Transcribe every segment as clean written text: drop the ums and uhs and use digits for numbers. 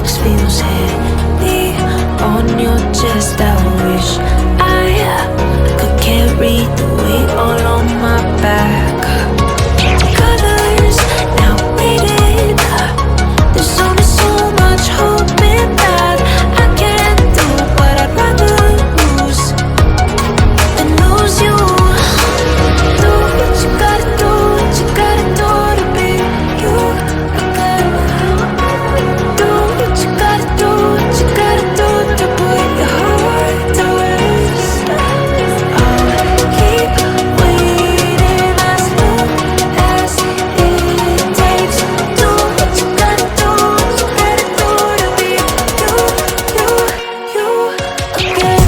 fix feels heavy on your chest. I wish I could carry the weight all on my back. Colors now faded. There's only so much hoping that I can do, but I'd rather lose than lose you. Do what you gotta do, what you gotta do to be you again. Do what you gotta do, what you gotta do to put your heart to rest. I'll keep waiting as long as it takes. Do what you gotta do, what you gotta do to be you again.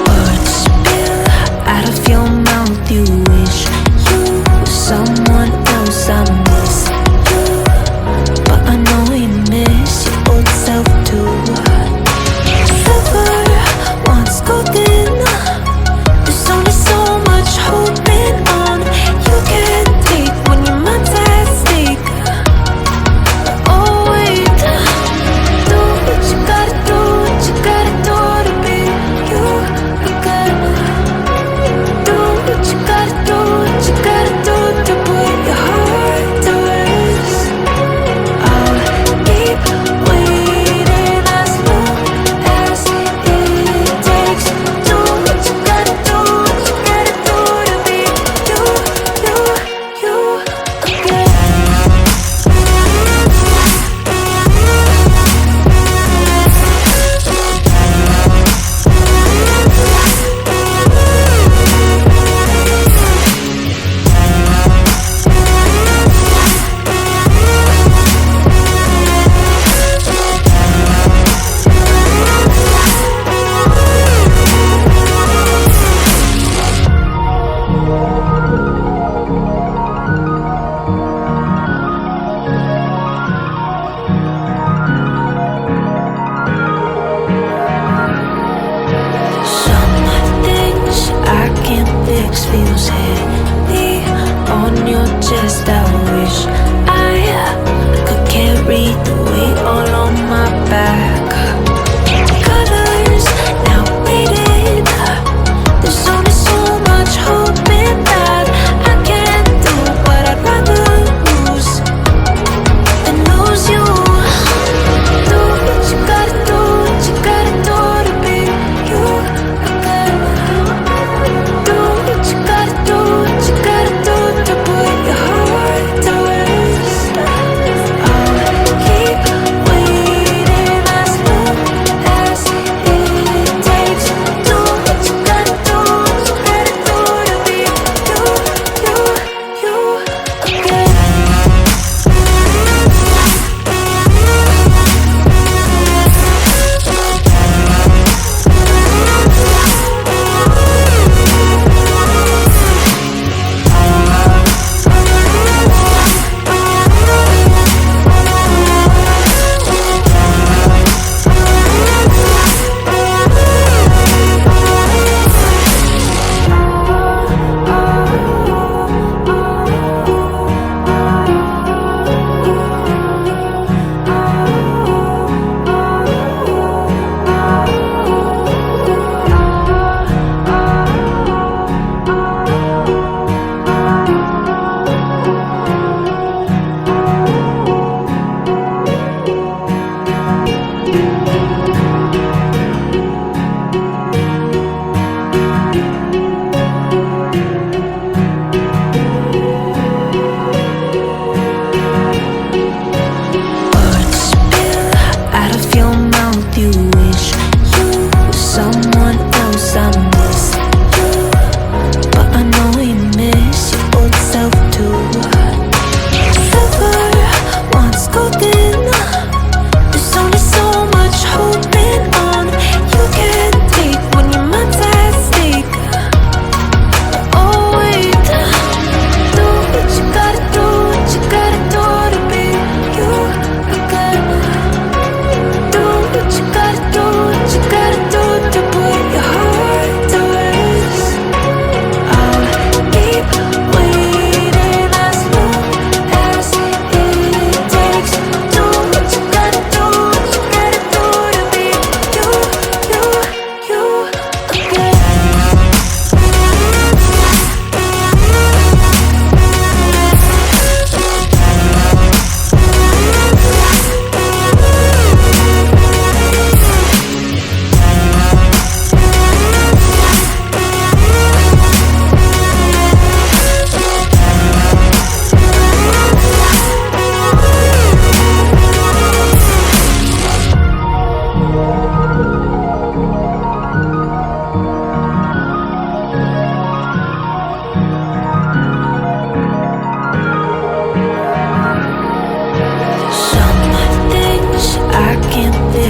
Words spill out of your mouth. You wish you were someone else. I miss you, but I know you miss your old self too. Silver once golden. There's only so much holding on. You can't take when your mind's at stake. Oh wait, do what you gotta do, what you gotta do to be you again. Do what you gotta do, what you gotta do to put your heart to rest. I'll keep waiting as long as it takes. Do what you gotta do, what you gotta do to be you again. Some things I can't fix feels heavy on your chest. I wish I could carry the weight all on my back. Colors now faded. There's only so much hoping that I can do, but I'd rather lose than lose you. Do what you gotta do, what you gotta do to be you again. Do what you gotta do,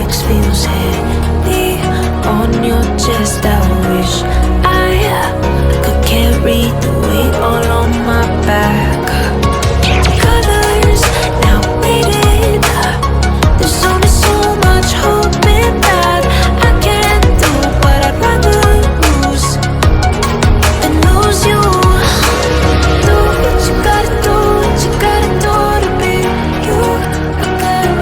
fix feels heavy on your chest. I wish I could carry the weight all on my back. Colors now faded. There's only so much hoping that I can do, but I'd rather lose than lose you. Do what you gotta do, what you gotta do to be you again.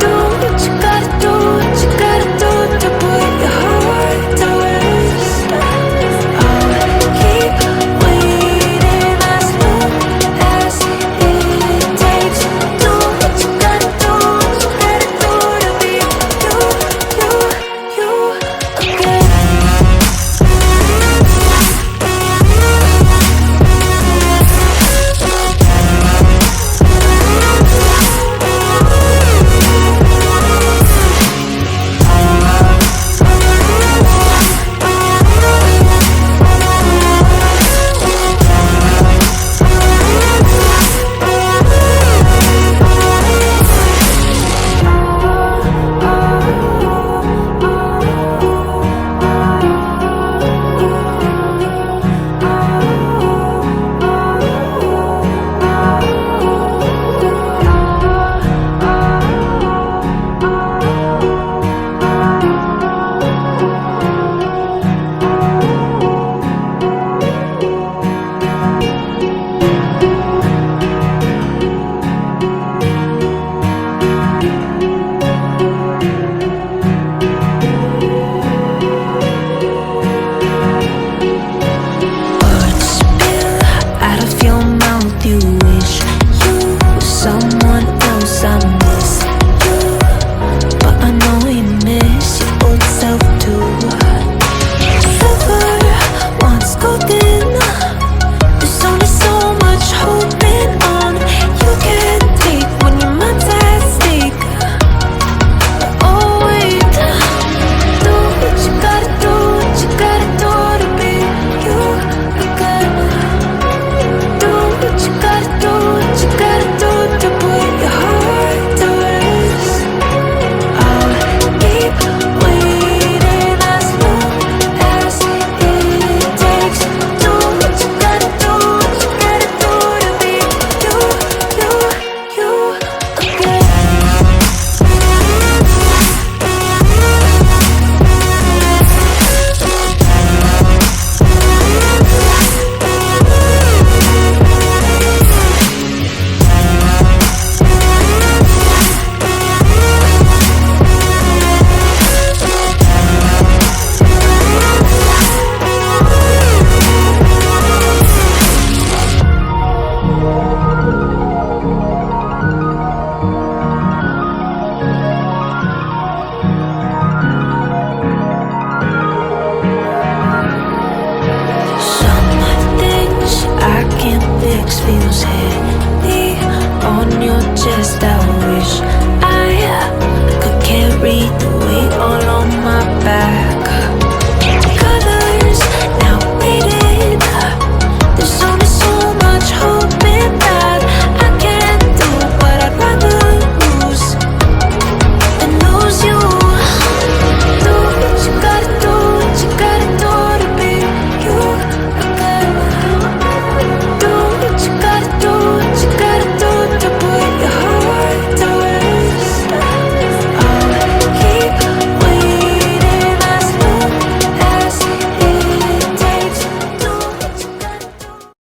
Do what you gotta do, what you gotta do to put your heart to rest. I'll keep waiting as long as it takes. Do what you gotta do, what you gotta do to be you again. Words spill out of your mouth. You wish you were someone else. I miss you, but I know we miss your old self too. Silver once golden. There's only so much holding on you can take when your mind's at stake. Oh wait, do what you gotta do, what you gotta do to be you again. Do what you gotta do, what you gotta do to put your heart to rest. I'll keep waiting as long as it takes. Do what you gotta do, what you gotta do to be you again. Some things I can't fix feels heavy on your chest. I wish I could carry the weight all on my back.